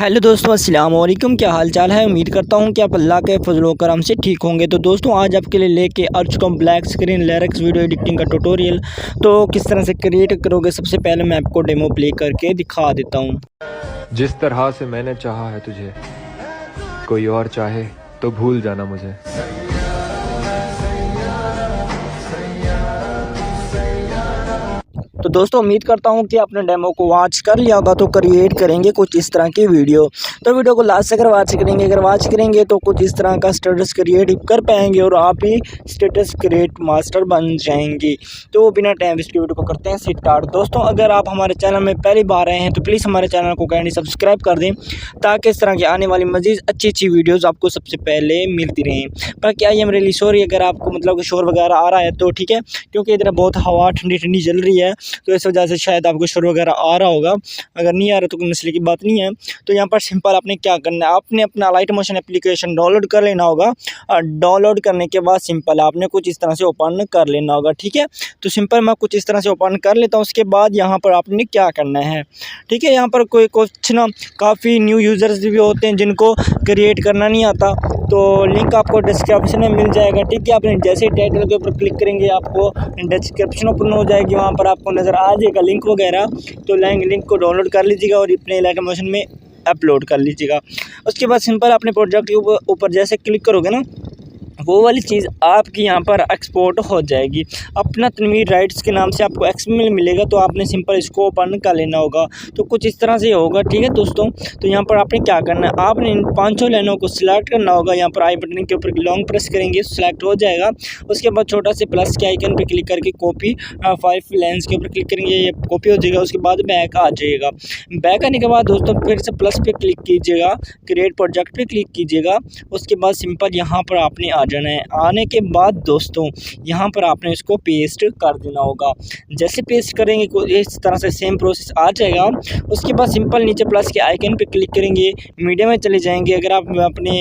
Hello दोस्तों, अस्सलाम वालेकुम। क्या हाल चाल है। उम्मीद करता हूँ कि आप अल्लाह के फजल करम से ठीक होंगे। तो दोस्तों, आज आपके लिए लेके आ चुका हूँ black screen lyrics video editing का ट्यूटोरियल। तो किस तरह से क्रिएट करोगे, सबसे पहले मैं आपको डेमो प्ले करके दिखा देता हूँ। जिस तरह से मैंने चाहा है तुझे, कोई और चाहे तो भूल जाना मुझे। तो दोस्तों, उम्मीद करता हूँ कि आपने डेमो को वॉच कर लिया होगा। तो क्रिएट करेंगे कुछ इस तरह की वीडियो। तो वीडियो को लास्ट तक वॉच करेंगे। अगर वॉच करेंगे तो कुछ इस तरह का स्टेटस क्रिएट कर पाएंगे और आप ही स्टेटस क्रिएट मास्टर बन जाएंगे। तो बिना टाइम वेस्ट वीडियो को करते हैं स्टार्ट। दोस्तों, अगर आप हमारे चैनल में पहली बार आए हैं तो प्लीज़ हमारे चैनल को काइंडली सब्सक्राइब कर दें, ताकि इस तरह की आने वाली मज़ीद अच्छी वीडियोज़ आपको सबसे पहले मिलती रहें। बाकी आई एम रियली सॉरी अगर आपको मतलब शोर वगैरह आ रहा है तो ठीक है, क्योंकि इधर बहुत हवा ठंडी ठंडी चल रही है, तो इस वजह से शायद आपको शोर वगैरह आ रहा होगा। अगर नहीं आ रहा तो कोई मसले की बात नहीं है। तो यहाँ पर सिंपल आपने क्या करना है, आपने अपना लाइट मोशन एप्लीकेशन डाउनलोड कर लेना होगा। और डाउनलोड करने के बाद सिंपल आपने कुछ इस तरह से ओपन कर लेना होगा। ठीक है, तो सिंपल मैं कुछ इस तरह से ओपन कर लेता हूँ। उसके बाद यहाँ पर आपने क्या करना है, ठीक है, यहाँ पर कोई कुछ ना काफ़ी न्यू यूज़र्स भी होते हैं जिनको क्रिएट करना नहीं आता, तो लिंक आपको डिस्क्रिप्शन में मिल जाएगा। ठीक है, आपने जैसे ही टाइटल के ऊपर क्लिक करेंगे आपको डिस्क्रिप्शन ओपन हो जाएगी, वहाँ पर आपको नज़र आ जाएगा लिंक वगैरह। तो लिंक को डाउनलोड कर लीजिएगा और अपने लाइट मोशन में अपलोड कर लीजिएगा। उसके बाद सिंपल अपने प्रोजेक्ट के ऊपर जैसे क्लिक करोगे ना, वो वाली चीज़ आपकी यहाँ पर एक्सपोर्ट हो जाएगी। अपना तनवीर राइट्स के नाम से आपको एक्सएमएल मिलेगा, तो आपने सिंपल इसको ओपन कर लेना होगा। तो कुछ इस तरह से होगा। ठीक है दोस्तों, तो यहाँ पर आपने क्या करना है, आपने इन 5 लाइनों को सिलेक्ट करना होगा। यहाँ पर आई बटन के ऊपर लॉन्ग प्रेस करेंगे, सिलेक्ट हो जाएगा। उसके बाद छोटा से प्लस के आइकन पर क्लिक करके कॉपी 5 लाइन्स के ऊपर क्लिक करेंगे, ये कॉपी हो जाएगा। उसके बाद बैक आ जाएगा। बैक आने के बाद दोस्तों फिर से प्लस पे क्लिक कीजिएगा, क्रिएट प्रोजेक्ट पे क्लिक कीजिएगा। उसके बाद सिंपल यहाँ पर आपने आ जाना है। आने के बाद दोस्तों यहाँ पर आपने इसको पेस्ट कर देना होगा। जैसे पेस्ट करेंगे इस तरह से सेम प्रोसेस आ जाएगा। उसके बाद सिंपल नीचे प्लस के आइकन पे क्लिक करेंगे, मीडिया में चले जाएंगे। अगर आप अपने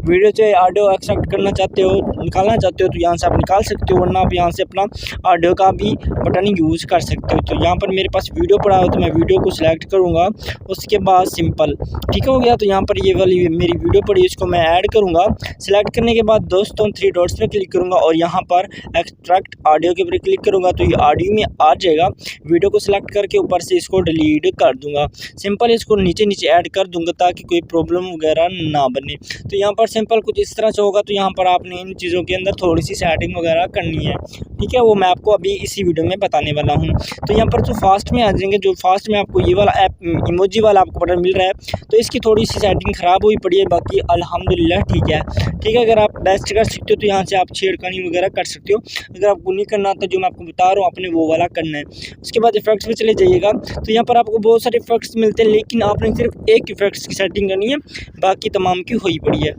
वीडियो से ऑडियो एक्सट्रैक्ट करना चाहते हो, निकालना चाहते हो, तो यहाँ से आप निकाल सकते हो, वरना आप यहाँ से अपना ऑडियो का भी बटन यूज़ कर सकते हो। तो यहाँ पर मेरे पास वीडियो पड़ा हो तो मैं वीडियो को सिलेक्ट करूँगा। उसके बाद सिंपल ठीक हो गया। तो यहाँ पर ये वाली मेरी वीडियो पड़ी, इसको मैं ऐड करूँगा। सिलेक्ट करने के बाद दोस्तों 3 डॉट्स पे क्लिक करूंगा और यहाँ पर एक्सट्रैक्ट ऑडियो के ऊपर क्लिक करूंगा, तो ये ऑडियो में आ जाएगा। वीडियो को सिलेक्ट करके ऊपर से इसको डिलीट कर दूंगा। सिंपल इसको नीचे नीचे ऐड कर दूंगा ताकि कोई प्रॉब्लम वगैरह ना बने। तो यहाँ पर सिंपल कुछ इस तरह से होगा। तो यहाँ पर आपने इन चीज़ों के अंदर थोड़ी सी सेटिंग वगैरह करनी है। ठीक है, वो मैं आपको अभी इसी वीडियो में बताने वाला हूँ। तो यहाँ पर जो फास्ट में आ जाएंगे, जो फास्ट में आपको ये वाला ऐप इमोजी वाला आपको बटन मिल रहा है, तो इसकी थोड़ी सी सेटिंग ख़राब हुई पड़ी है, बाकी अल्हम्दुलिल्लाह ठीक है। ठीक है, अगर आप बेस्ट कर सकते हो तो यहाँ से आप छेड़खानी वगैरह कर सकते हो। अगर आपको नहीं करना आता, जो मैं आपको बता रहा हूँ, आपने वो वाला करना है। उसके बाद इफेक्ट्स पे चले जाइएगा। तो यहाँ पर आपको बहुत सारे इफेक्ट्स मिलते हैं, लेकिन आपने सिर्फ एक इफेक्ट्स की सेटिंग करनी है, बाकी तमाम की हुई पड़ी है।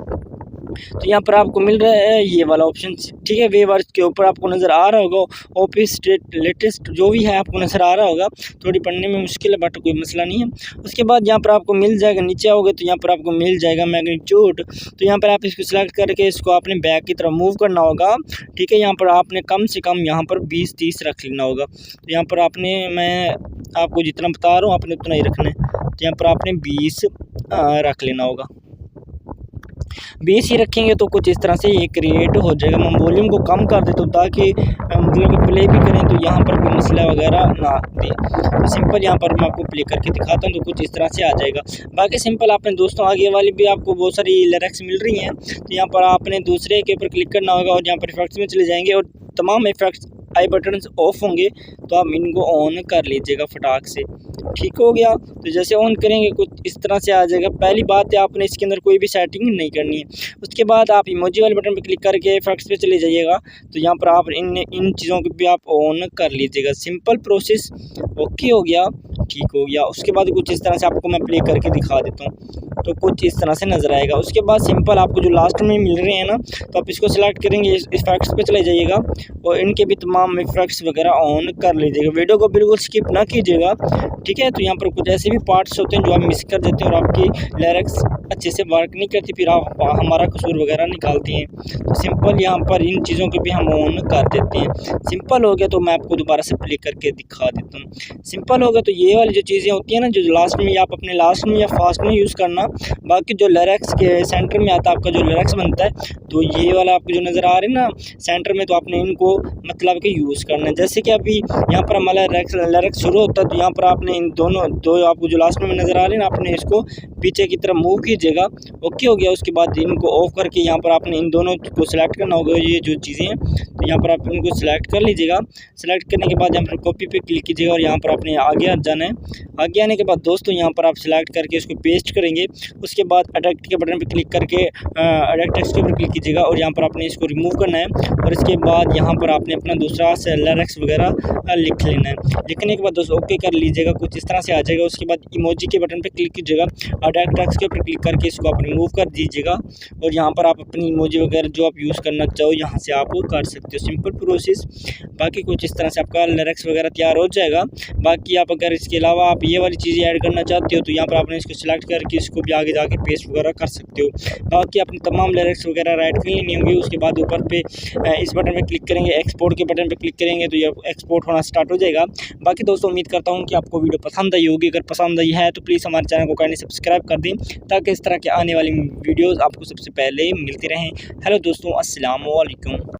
तो यहाँ पर आपको मिल रहा है ये वाला ऑप्शन। ठीक है, वेवर्स के ऊपर आपको नज़र आ रहा होगा, ऑफिस स्टेट लेटेस्ट जो भी है आपको नज़र आ रहा होगा। थोड़ी पढ़ने में मुश्किल है बट कोई मसला नहीं है। उसके बाद यहाँ पर आपको मिल जाएगा, नीचे आओगे तो यहाँ पर आपको मिल जाएगा मैग्नीट्यूड। तो यहाँ पर आप इसको सिलेक्ट करके इसको आपने बैक की तरफ मूव करना होगा। ठीक है, यहाँ पर आपने कम से कम यहाँ पर 20-30 रख लेना होगा। तो यहाँ पर आपने, मैं आपको जितना बता रहा हूँ आपने उतना ही रखना है। तो यहाँ पर आपने 20 रख लेना होगा। 20 ही रखेंगे तो कुछ इस तरह से ये क्रिएट हो जाएगा। मैं वॉल्यूम को कम कर देता हूँ ताकि मतलब कि प्ले भी करें तो यहाँ पर कोई मसला वगैरह ना दे। तो सिंपल यहाँ पर मैं आपको प्ले करके दिखाता हूँ, तो कुछ इस तरह से आ जाएगा। बाकी सिंपल आपने दोस्तों आगे वाली भी आपको बहुत सारी लिरिक्स मिल रही हैं। तो यहाँ पर आपने दूसरे के ऊपर क्लिक करना होगा और यहाँ पर इफेक्ट्स में चले जाएंगे और तमाम इफेक्ट्स आई बटन्स ऑफ होंगे, तो आप इनको ऑन कर लीजिएगा फटाक से। ठीक हो गया। तो जैसे ऑन करेंगे कुछ इस तरह से आ जाएगा। पहली बात है आपने इसके अंदर कोई भी सेटिंग नहीं करनी है। उसके बाद आप इमोजी वाले बटन पर क्लिक करके इफेक्ट्स पे चले जाइएगा। तो यहाँ पर आप इन चीज़ों को भी आप ऑन कर लीजिएगा। सिंपल प्रोसेस ओके हो गया, ठीक हो गया। उसके बाद कुछ इस तरह से आपको मैं प्ले करके दिखा देता हूँ, तो कुछ इस तरह से नज़र आएगा। उसके बाद सिंपल आपको जो लास्ट में मिल रहे हैं ना, तो आप इसको सिलेक्ट करेंगे, इफेक्ट्स पे चले जाइएगा और इनके भी तमाम इफेक्ट्स वगैरह ऑन कर लीजिएगा। वीडियो को बिल्कुल स्किप ना कीजिएगा। ठीक है, तो यहाँ पर कुछ ऐसे भी पार्ट्स होते हैं जो आप मिस कर देते हैं और आपकी लिरिक्स अच्छे से वर्क नहीं करती, फिर आप हमारा कसूर वगैरह निकालती हैं। तो सिंपल यहाँ पर इन चीज़ों को भी हम ऑन कर देते हैं। सिंपल हो गया तो मैं आपको दोबारा से प्ले करके दिखा देता हूँ। सिंपल हो गया तो ये वाली जो चीज़ें होती हैं ना, जो लास्ट में, आप अपने लास्ट में या फास्ट में यूज़ करना। बाकी जो लिरिक्स के सेंटर में आता है आपका जो लिरिक्स बनता है, तो ये वाला आपको जो नज़र आ रहे हैं ना सेंटर में, तो आपने इनको मतलब कि यूज़ करना है। जैसे कि अभी यहाँ पर हमारा लिरिक्स शुरू होता है, तो यहाँ पर आपने इन दोनों दो आपको जो लास्ट में नज़र आ रहे हैं ना, आपने इसको पीछे की तरफ मूव कीजिएगा। ओके हो गया। उसके बाद इनको ऑफ करके यहाँ पर आपने इन दोनों को सिलेक्ट करना होगा, ये जो चीज़ें हैं, तो यहाँ पर आप इनको सिलेक्ट कर लीजिएगा। सिलेक्ट करने के बाद यहाँ पर कॉपी पे क्लिक कीजिएगा और यहाँ पर आपने आगे जाना है। आगे आने के बाद दोस्तों यहाँ पर आप सिलेक्ट करके इसको पेस्ट करेंगे। उसके बाद एडिट के बटन पर क्लिक करके एडिट टेक्स्ट के ऊपर क्लिक कीजिएगा और यहाँ पर आपने इसको रिमूव करना है। और इसके बाद यहाँ पर आपने अपना दूसरा से लिरिक्स वगैरह लिख लेना है। लिखने के बाद दोस्तों ओके कर लीजिएगा, कुछ इस तरह से आ जाएगा। उसके बाद इमोजी के बटन पर क्लिक कीजिएगा, एडिट टेक्स्ट के ऊपर क्लिक करके इसको आप रिमूव कर दीजिएगा और यहाँ पर आप अपनी इमोजी वगैरह जो आप यूज़ करना चाहो यहाँ से आप कर सकते हो। Simple process. बाकी कुछ इस तरह से आपका लिरिक्स वगैरह तैयार हो जाएगा। बाकी आप अगर इसके अलावा आप ये वाली चीज़ें ऐड करना चाहते हो तो यहाँ पर आपने इसको सिलेक्ट करके इसको भी आगे जाके पेस्ट वगैरह कर सकते हो। बाकी अपनी तमाम लिरिक्स वगैरह राइट कर लेनी होंगी। उसके बाद ऊपर पे इस बटन पे क्लिक करेंगे, एक्सपोर्ट के बटन पे क्लिक करेंगे तो ये एक्सपोर्ट होना स्टार्ट हो जाएगा। बाकी दोस्तों उम्मीद करता हूँ कि आपको वीडियो पसंद आई होगी। अगर पसंद आई है तो प्लीज़ हमारे चैनल को काइंडली सब्सक्राइब कर दें ताकि इस तरह के आने वाली वीडियोज़ आपको सबसे पहले मिलती रहें। हेलो दोस्तों, अस्सलाम वालेकुम।